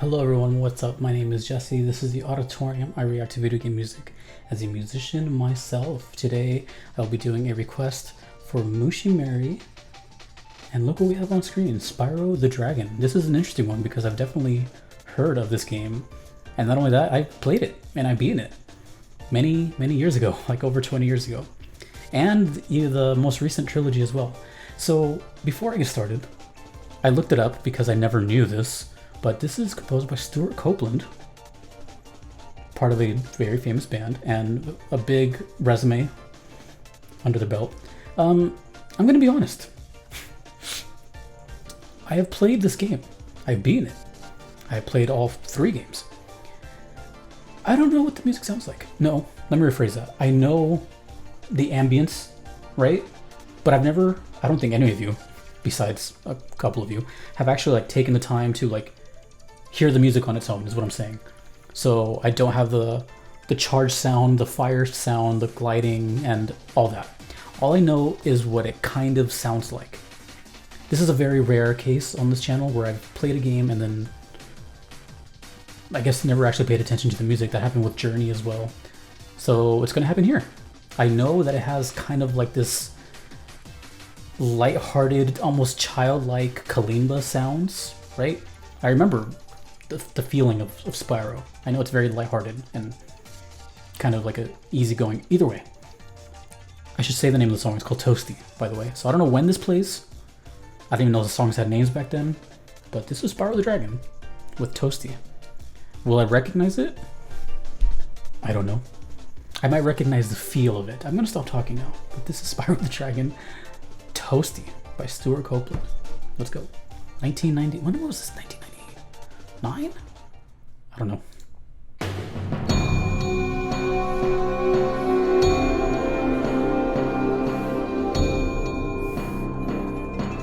Hello everyone, what's up? My name is Jesse. This is the Auditorium. I react to video game music as a musician myself. Today I'll be doing a request for Mooshy Mary. And look what we have on screen, Spyro the Dragon. This is an interesting one because I've definitely heard of this game. And not only that, I played it and I beat it many years ago, like over 20 years ago. And the most recent trilogy as well. So before I get started, I looked it up because I never knew this. But this is composed by Stuart Copeland, part of a very famous band, and a big resume under the belt. I'm going to be honest. I have played this game. I've beaten it. I have played all 3 games. I don't know what the music sounds like. No, let me rephrase that. I know the ambience, right? But I don't think any of you, besides a couple of you, have actually taken the time to hear the music on its own, is what I'm saying. So I don't have the charge sound, the fire sound, the gliding, and all that. All I know is what it kind of sounds like. This is a very rare case on this channel where I've played a game and then I guess never actually paid attention to the music. That happened with Journey as well. So it's gonna happen here. I know that it has kind of this lighthearted, almost childlike kalimba sounds, right? I remember the feeling of Spyro. I know it's very lighthearted and kind of like a easygoing. Either way, I should say the name of the song. It's called Toasty, by the way. So I don't know when this plays. I didn't even know the songs had names back then. But this is Spyro the Dragon with Toasty. Will I recognize it? I don't know. I might recognize the feel of it. I'm gonna stop talking now. But this is Spyro the Dragon, Toasty by Stuart Copeland. Let's go. 1990. When was this? 1999? I don't know.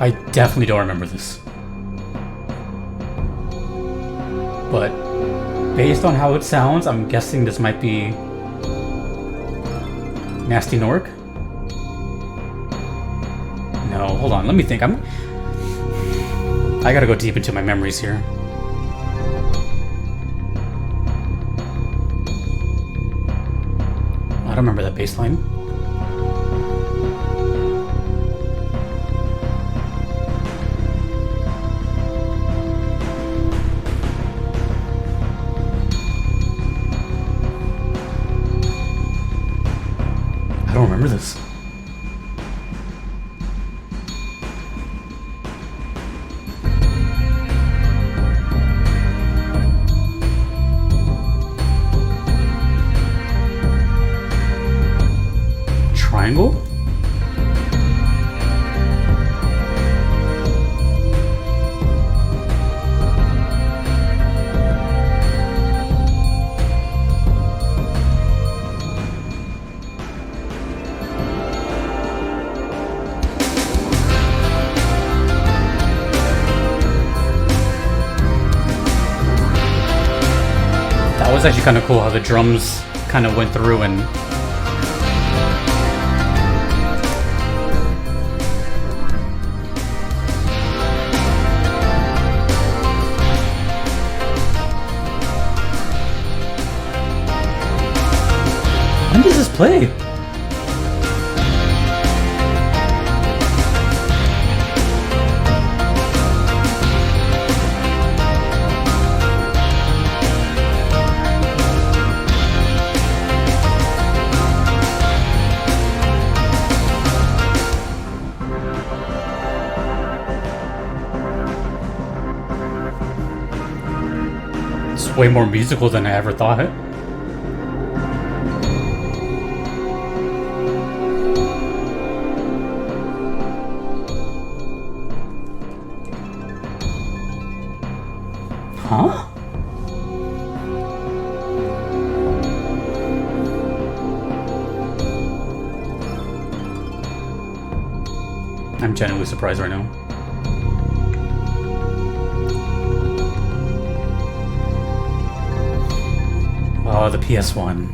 I definitely don't remember this. But based on how it sounds, I'm guessing this might be Nasty Nork. No, hold on, let me think. I gotta go deep into my memories here. I don't remember that bass line. I don't remember this. Triangle? That was actually kind of cool how the drums kind of went through and when does this play? It's way more musical than I ever thought. Huh? I'm genuinely surprised right now. Oh, the PS1.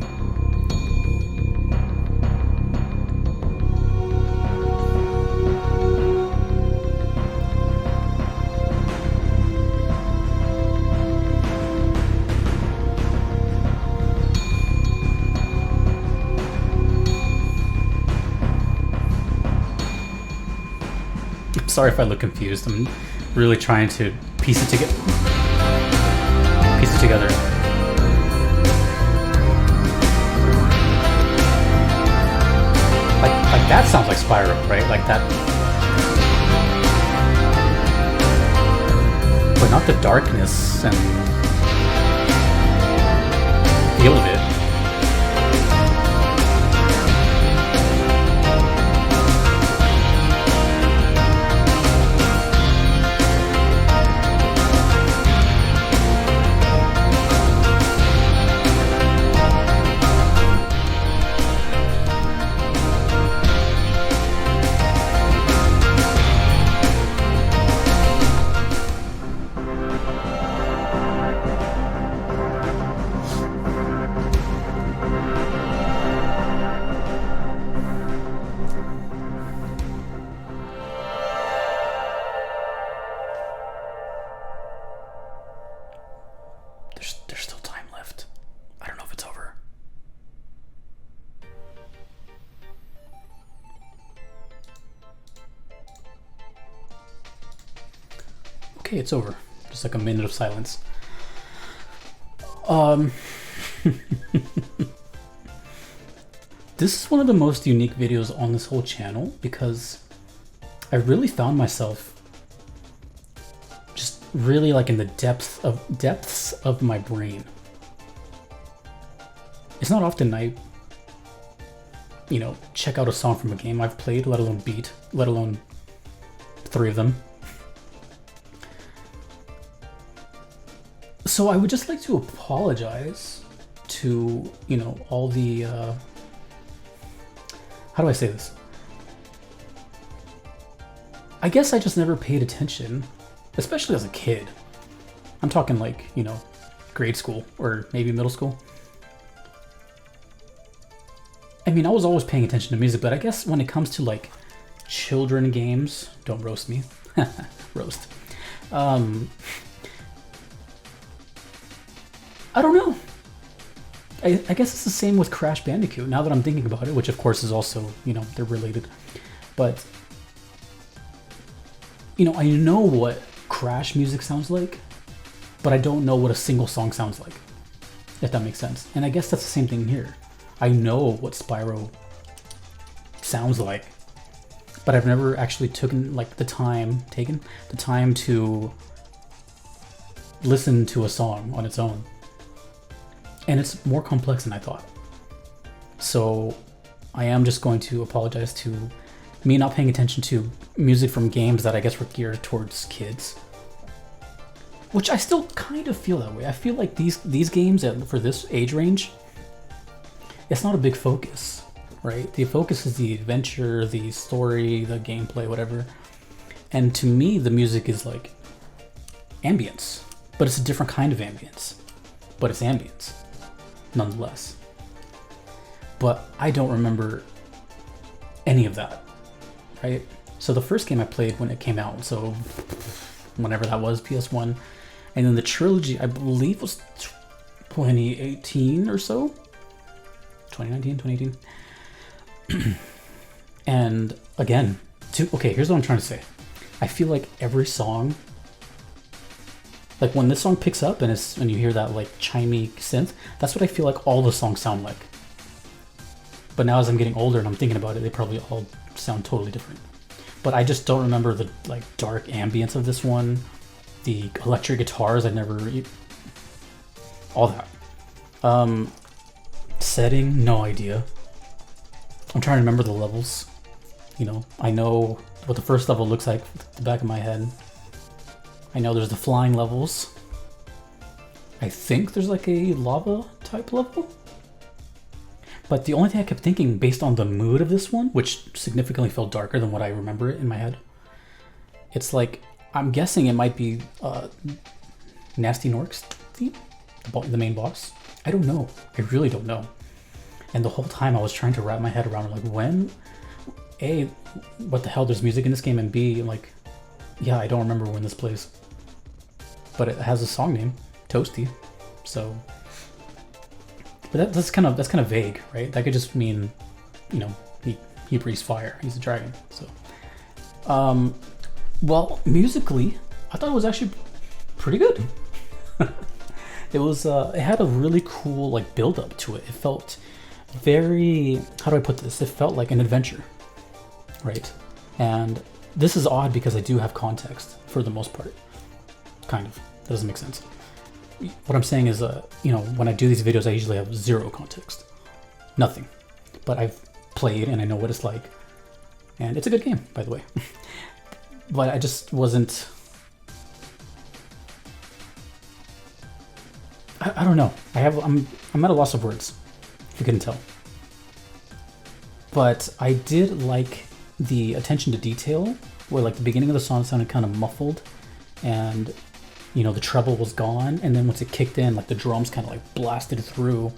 Sorry if I look confused. I'm really trying to piece it together. Like that sounds like Spyro, right? Like that. But not the darkness and feel of it. There's still time left. I don't know if it's over. Okay, it's over. Just like a minute of silence. This is one of the most unique videos on this whole channel because I really found myself just really like in the depths of my brain. It's not often I, check out a song from a game I've played, let alone beat, let alone 3 of them. So I would just like to apologize to, all the, how do I say this? I guess I just never paid attention, especially as a kid. I'm talking like, grade school or maybe middle school. I mean, I was always paying attention to music, but I guess when it comes to like children games, don't roast me, roast. I don't know. I guess it's the same with Crash Bandicoot, now that I'm thinking about it, which of course is also, they're related. But, I know what Crash music sounds like, but I don't know what a single song sounds like, if that makes sense. And I guess that's the same thing here. I know what Spyro sounds like, but I've never actually taken the time to listen to a song on its own. And it's more complex than I thought. So I am just going to apologize to me not paying attention to music from games that I guess were geared towards kids. Which I still kind of feel that way. I feel like these games for this age range, it's not a big focus, right? The focus is the adventure, the story, the gameplay, whatever. And to me, the music is like ambience, but it's a different kind of ambience. But it's ambience, nonetheless. But I don't remember any of that, right? So the first game I played when it came out, so whenever that was, PS1, and then the Trilogy, I believe was 2018 or so? 2019, 2018. And again, okay, here's what I'm trying to say. I feel like every song, like when this song picks up and you hear that like chimey synth, that's what I feel like all the songs sound like. But now as I'm getting older and I'm thinking about it, they probably all sound totally different. But I just don't remember the like dark ambience of this one, the electric guitars. All that. Setting, no idea. I'm trying to remember the levels. I know what the first level looks like at the back of my head. I know there's the flying levels. I think there's like a lava type level. But the only thing I kept thinking based on the mood of this one, which significantly felt darker than what I remember it in my head, it's like, I'm guessing it might be Nasty Nork's theme, the main boss. I don't know. I really don't know. And the whole time I was trying to wrap my head around like when, A, what the hell, there's music in this game, and B, like, yeah, I don't remember when this plays. But it has a song name, Toasty. So, but that's kind of vague, right? That could just mean, he breathes fire. He's a dragon. So, Well, musically, I thought it was actually pretty good. It had a really cool like build up to it. It felt very, how do I put this? It felt like an adventure, right? And this is odd because I do have context for the most part. Kind of. That doesn't make sense. What I'm saying is, you know, when I do these videos, I usually have zero context. Nothing. But I've played and I know what it's like. And it's a good game, by the way. But I just wasn't... I don't know. I'm at a loss of words, if you couldn't tell. But I did like the attention to detail, where like the beginning of the song sounded kind of muffled, and you know the treble was gone, and then once it kicked in, like the drums kind of like blasted through,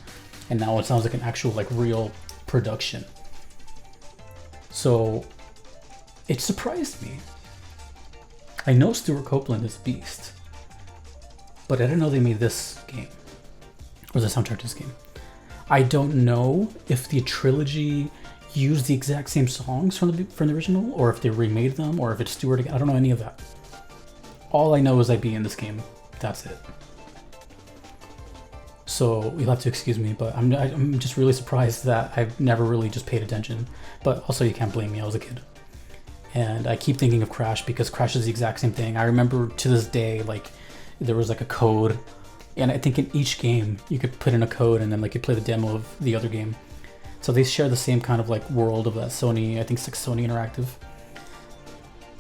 and now it sounds like an actual like real production. So it surprised me. I know Stuart Copeland is a beast, but I didn't know they made this game, or the soundtrack to this game. I don't know if the Trilogy used the exact same songs from the original, or if they remade them, or if it's Stuart again. I don't know any of that. All I know is I'd be in this game. That's it. So you'll have to excuse me, but I'm just really surprised that I've never really just paid attention. But also you can't blame me, I was a kid. And I keep thinking of Crash because Crash is the exact same thing. I remember to this day, like there was like a code, and I think in each game you could put in a code and then like you play the demo of the other game. So they share the same kind of like world of that Sony, I think it's like Sony Interactive.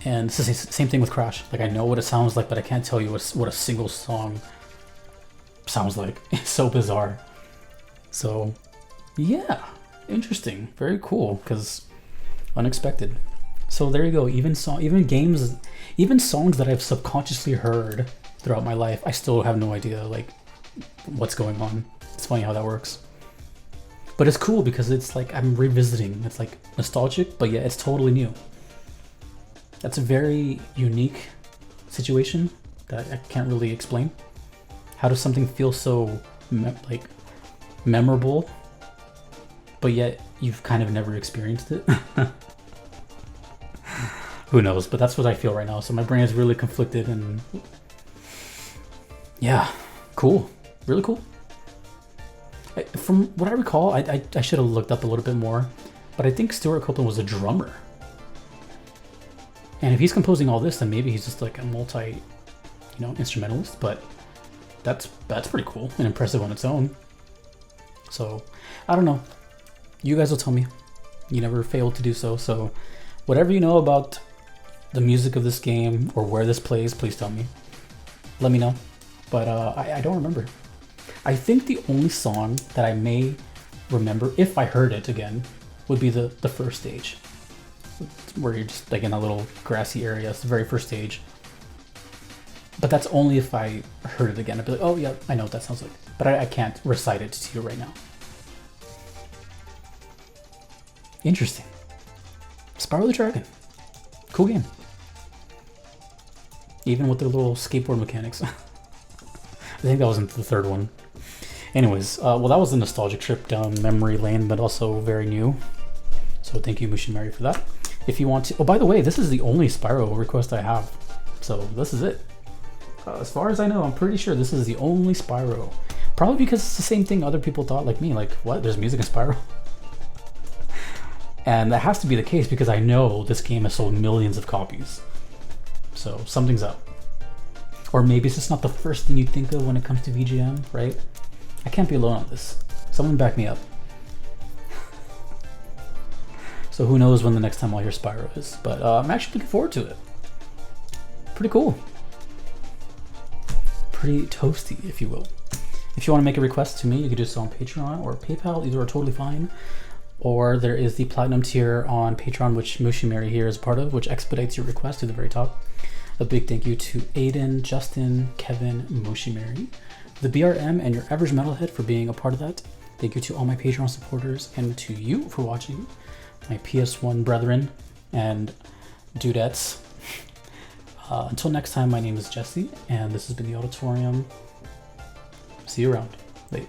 And it's the same thing with Crash. Like I know what it sounds like, but I can't tell you what a single song sounds like. It's so bizarre. So yeah, interesting, very cool, because unexpected. So there you go. Even songs that I've subconsciously heard throughout my life, I still have no idea like what's going on. It's funny how that works. But it's cool because it's like I'm revisiting. It's like nostalgic, but yeah, it's totally new. That's a very unique situation that I can't really explain. How does something feel so memorable, but yet you've kind of never experienced it? Who knows? But that's what I feel right now. So my brain is really conflicted, and yeah, cool, really cool. From what I recall, I should have looked up a little bit more, but I think Stuart Copeland was a drummer. And if he's composing all this, then maybe he's just like a multi, instrumentalist. But that's pretty cool and impressive on its own. So I don't know. You guys will tell me. You never fail to do so. So whatever you know about the music of this game or where this plays, please tell me. Let me know. But I don't remember. I think the only song that I may remember, if I heard it again, would be the first stage. Where you're just like in a little grassy area. It's the very first stage. But that's only if I heard it again. I'd be like, oh yeah, I know what that sounds like. But I can't recite it to you right now. Interesting. Spyro the Dragon. Cool game. Even with their little skateboard mechanics. I think that wasn't the third one. Anyways, well, that was a nostalgic trip down memory lane, but also very new. So thank you, Mushimari, for that. If you want to... Oh, by the way, this is the only Spyro request I have. So this is it. As far as I know, I'm pretty sure this is the only Spyro. Probably because it's the same thing other people thought like me. Like, what? There's music in Spyro? And that has to be the case because I know this game has sold millions of copies. So something's up. Or maybe it's just not the first thing you think of when it comes to VGM, right? I can't be alone on this. Someone back me up. So who knows when the next time I'll hear Spyro is. But I'm actually looking forward to it. Pretty cool. Pretty toasty, if you will. If you want to make a request to me, you can do so on Patreon or PayPal. Either are totally fine. Or there is the Platinum tier on Patreon, which Mushimari here is part of, which expedites your request to the very top. A big thank you to Aiden, Justin, Kevin, Mushimari, the BRM, and your average metalhead for being a part of that. Thank you to all my Patreon supporters and to you for watching. My PS1 brethren and dudettes. Until next time, my name is Jesse, and this has been the Auditorium. See you around. Bye.